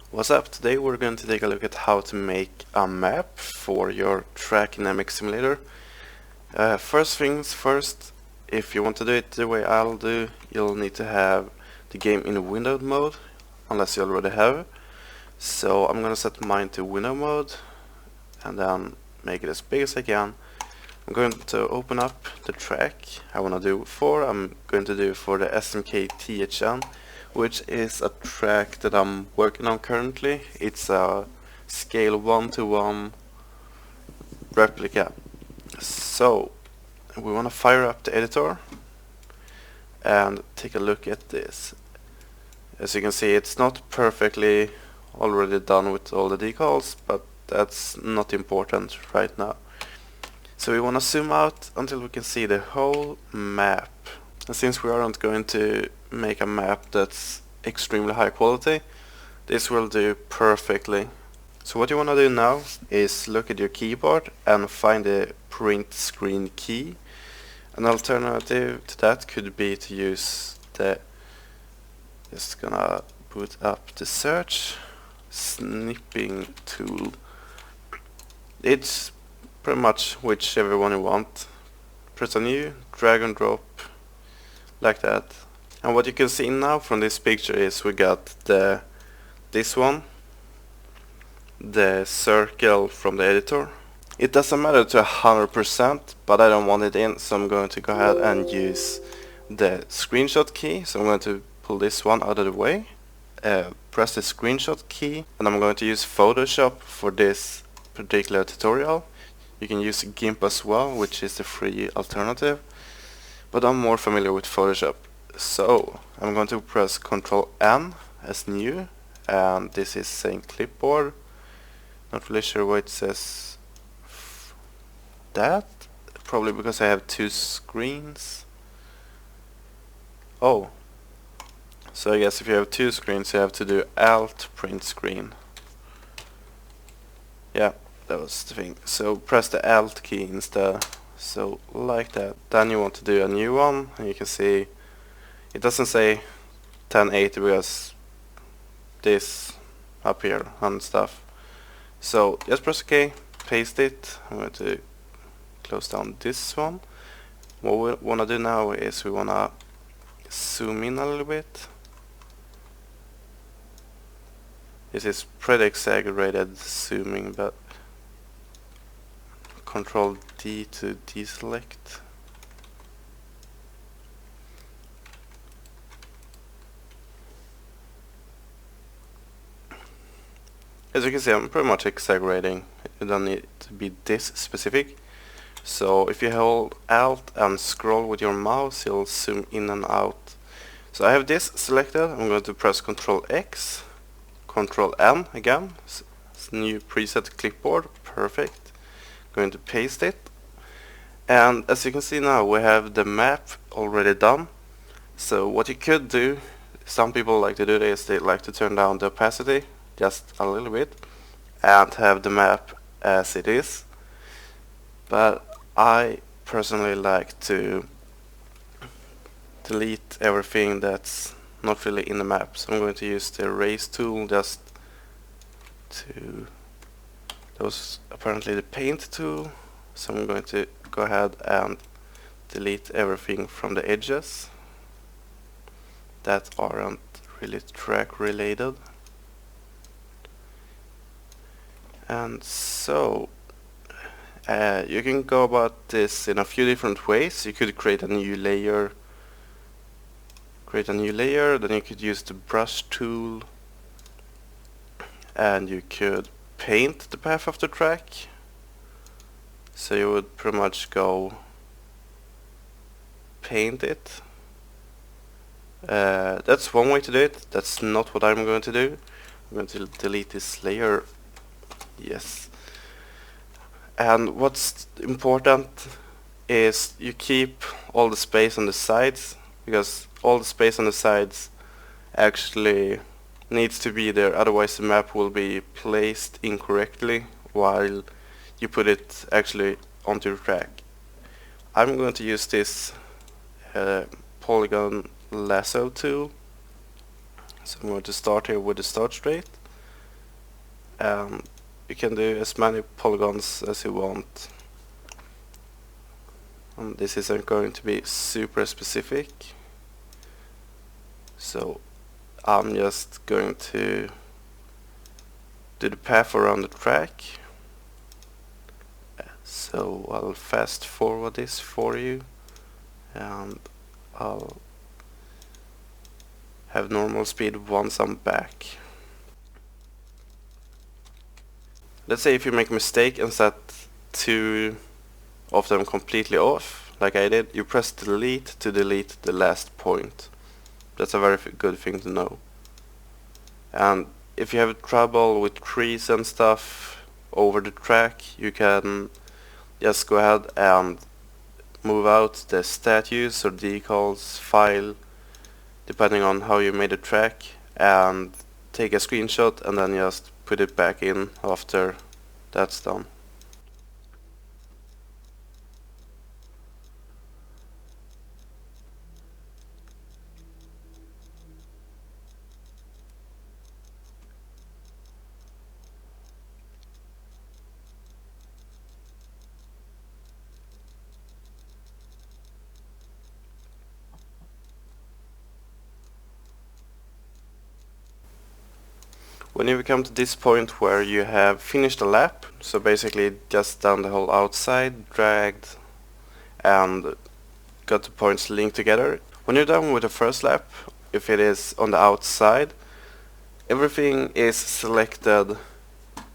What's up? Today we're going to take a look at how to make a map for your track dynamic simulator. First things first, if you want to do it the way I'll do, you'll need to have the game in windowed mode, unless you already have. So I'm gonna set mine to window mode and then make it as big as I can. I'm going to open up the track I want to do for. I'm going to do for the SMK THN, which is a track that I'm working on currently. It's a scale 1:1 replica. So we want to fire up the editor and take a look at this. As you can see, it's not perfectly already done with all the decals, but that's not important right now. So we want to zoom out until we can see the whole map. And since we aren't going to make a map that's extremely high quality, this will do perfectly. So what you want to do now is look at your keyboard and find the print screen key. An alternative to that could be to use the, just gonna boot up the search, snipping tool. It's pretty much whichever one you want. Press a new, drag and drop, like that. And what you can see now from this picture is we got this one, the circle from the editor. It doesn't matter to 100%, but I don't want it in, so I'm going to go ahead and use the screenshot key. So I'm going to pull this one out of the way, press the screenshot key, and I'm going to use Photoshop for this particular tutorial. You can use GIMP as well, which is the free alternative, but I'm more familiar with Photoshop. So I'm going to press Ctrl N as new, and this is saying clipboard. Not really sure why it says that. Probably because I have two screens. Oh, so I guess if you have two screens, you have to do Alt print screen. Yeah, that was the thing. So press the Alt key instead. So like that. Then you want to do a new one, and you can see it doesn't say 1080 because this up here and stuff. So just press OK, paste it. I'm going to close down this one. What we want to do now is we want to zoom in a little bit. This is pretty exaggerated zooming, but Control D to deselect. As you can see, I'm pretty much exaggerating. You don't need to be this specific. So if you hold Alt and scroll with your mouse, you'll zoom in and out. So I have this selected. I'm going to press Ctrl X, Ctrl N again. New preset clipboard, perfect. Going to paste it, and as you can see now we have the map already done. So what you could do, some people like to do this, they like to turn down the opacity just a little bit and have the map as it is, but I personally like to delete everything that's not really in the map. So I'm going to use the erase tool just to, that was apparently the paint tool, so I'm going to go ahead and delete everything from the edges that aren't really track related. And so you can go about this in a few different ways. You could create a new layer, then you could use the brush tool, and you could paint the path of the track. So you would pretty much go paint it. That's one way to do it. That's not what I'm going to do. I'm going to delete this layer. Yes. And what's important is you keep all the space on the sides, because all the space on the sides actually needs to be there, otherwise the map will be placed incorrectly while you put it actually onto the track. I'm going to use this Polygon Lasso tool. So I'm going to start here with the start straight, and you can do as many polygons as you want. And this isn't going to be super specific, so I'm just going to do the path around the track. So I'll fast forward this for you, and I'll have normal speed once I'm back. Let's say if you make a mistake and set two of them completely off, like I did, you press delete to delete the last point. That's a very good thing to know. And if you have trouble with trees and stuff over the track, you can just go ahead and move out the statues or decals file, depending on how you made the track, and take a screenshot and then just put it back in after that's done. When you come to this point where you have finished a lap, so basically just done the whole outside, dragged, and got the points linked together. When you're done with the first lap, if it is on the outside, everything is selected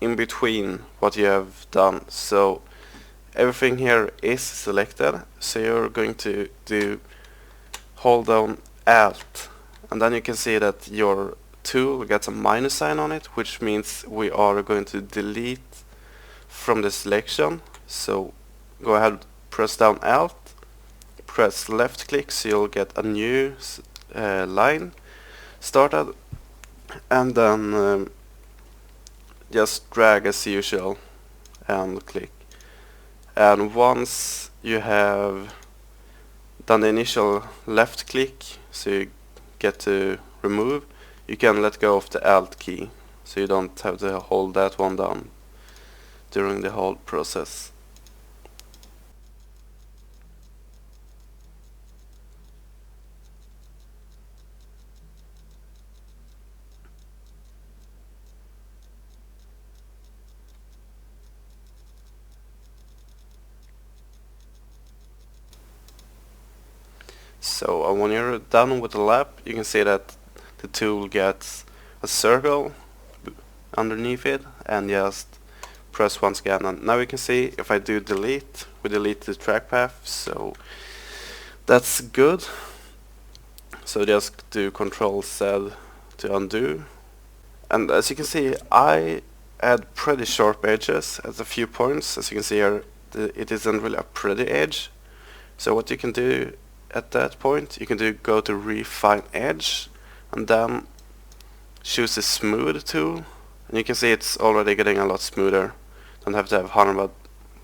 in between what you have done. So everything here is selected, so you're going to hold down Alt, and then you can see that your tool gets a minus sign on it, which means we are going to delete from the selection. So go ahead, press down Alt, press left click, so you'll get a new line started, and then just drag as usual and click. And once you have done the initial left click, so you get to remove, you can let go of the Alt key, so you don't have to hold that one down during the whole process. So when you're done with the lap, you can see that the tool gets a circle underneath it, and just press once again. And now you can see if I do delete, we delete the track path, so that's good. So just do Control Z to undo. And as you can see, I add pretty sharp edges at a few points. As you can see here, it isn't really a pretty edge. So what you can do at that point, you can go to Refine Edge, and then choose the Smooth tool, and you can see it's already getting a lot smoother. Don't have to have 100, but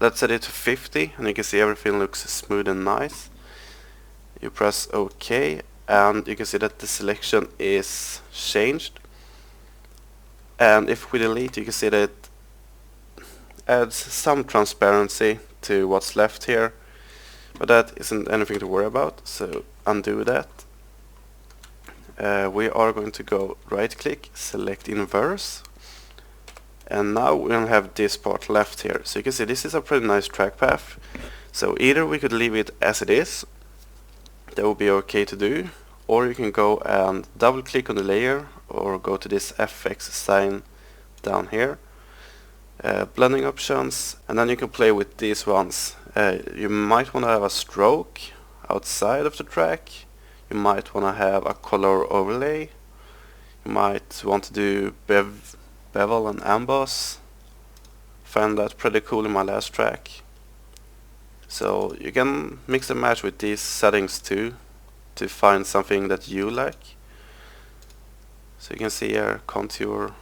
let's set it to 50, and you can see everything looks smooth and nice. You press OK, and you can see that the selection is changed. And if we delete, you can see that it adds some transparency to what's left here, but that isn't anything to worry about, so undo that. We are going to go right click, select inverse, and now we don't have this part left here. So you can see this is a pretty nice track path. So either we could leave it as it is, that would be okay to do, or you can go and double click on the layer, or go to this FX sign down here, blending options, and then you can play with these ones. You might want to have a stroke outside of the track, you might want to have a color overlay, you might want to do bevel and emboss. Found that pretty cool in my last track. So you can mix and match with these settings too, to find something that you like. So you can see here, contour,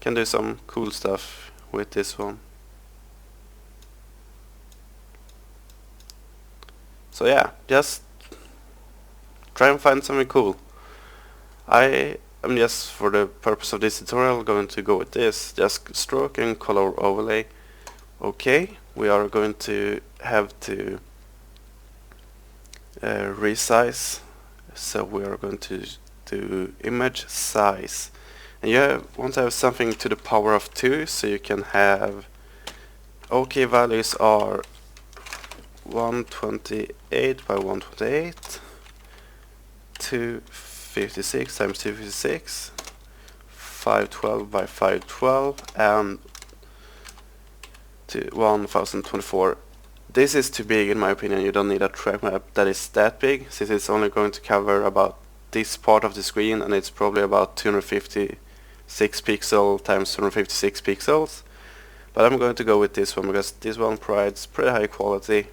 can do some cool stuff with this one. So yeah, just try and find something cool. I I'm just, for the purpose of this tutorial, going to go with this, just stroke and color overlay. Okay, we are going to have to resize, so we are going to do image size, and you want to have something to the power of 2, so you can have OK values are 128 by 128, 256 times 256, 512 by 512, and 1024. This is too big in my opinion. You don't need a track map that is that big, since it's only going to cover about this part of the screen, and it's probably about 256 pixel times 256 pixels. But I'm going to go with this one because this one provides pretty high quality.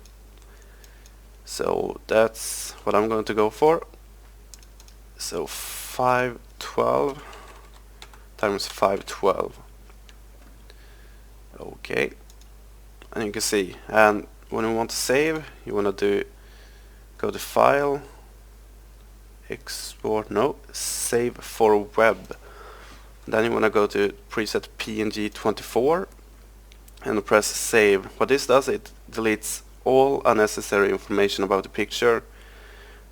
So that's what I'm going to go for. So 512 times 512. Okay. And you can see, and when you want to save, you want to go to File, Export, no, Save for Web. Then you want to go to preset PNG24 and press Save. What this does, it deletes all unnecessary information about the picture,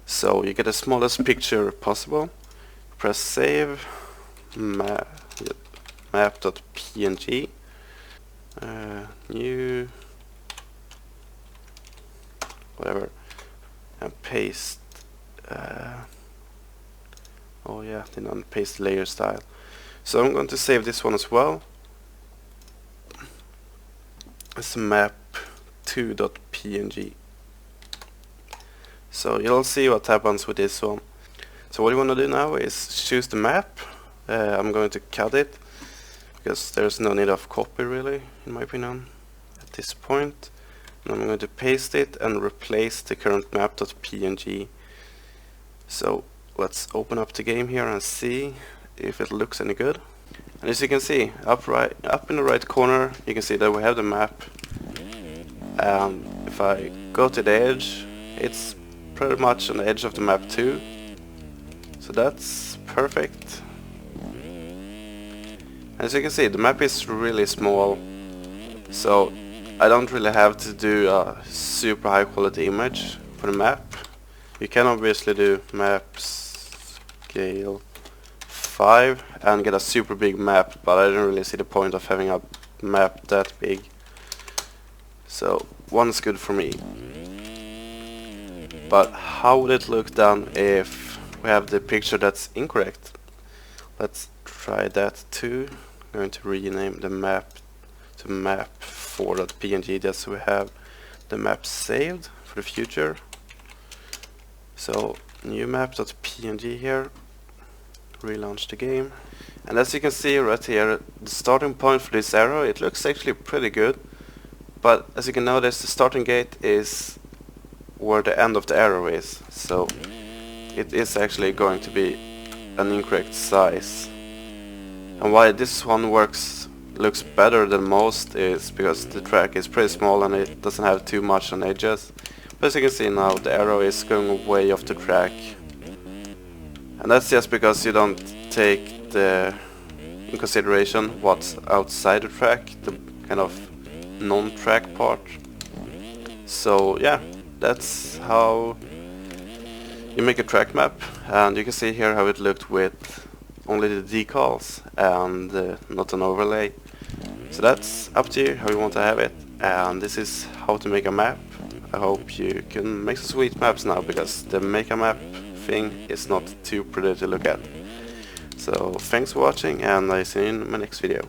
so you get the smallest picture possible. Press Save, map.png, new, whatever, and paste. Oh yeah, didn't paste layer style. So I'm going to save this one as well. It's map2.png. So you'll see what happens with this one. So what you want to do now is choose the map. I'm going to cut it because there's no need of copy really, in my opinion, at this point. And I'm going to paste it and replace the current map.png. So let's open up the game here and see if it looks any good. And as you can see, up in the right corner, you can see that we have the map. And if I go to the edge, it's pretty much on the edge of the map too. So that's perfect. As you can see, the map is really small, so I don't really have to do a super high quality image for the map. You can obviously do map scale 5 and get a super big map, but I don't really see the point of having a map that big. So one's good for me. But how would it look then if we have the picture that's incorrect? Let's try that too. I'm going to rename the map to map4.png just so we have the map saved for the future. So new map.png here, relaunch the game, and as you can see right here, the starting point for this arrow, it looks actually pretty good, but as you can notice, the starting gate is where the end of the arrow is, so it is actually going to be an incorrect size. And why this one looks better than most is because the track is pretty small and it doesn't have too much on edges. But as you can see now, the arrow is going way off the track, and that's just because you don't take in consideration what's outside the track, the kind of non-track part. So yeah, that's how you make a track map, and you can see here how it looked with only the decals and not an overlay. So that's up to you how you want to have it, and this is how to make a map. I hope you can make some sweet maps now, because the make a map thing is not too pretty to look at. So thanks for watching, and I see you in my next video.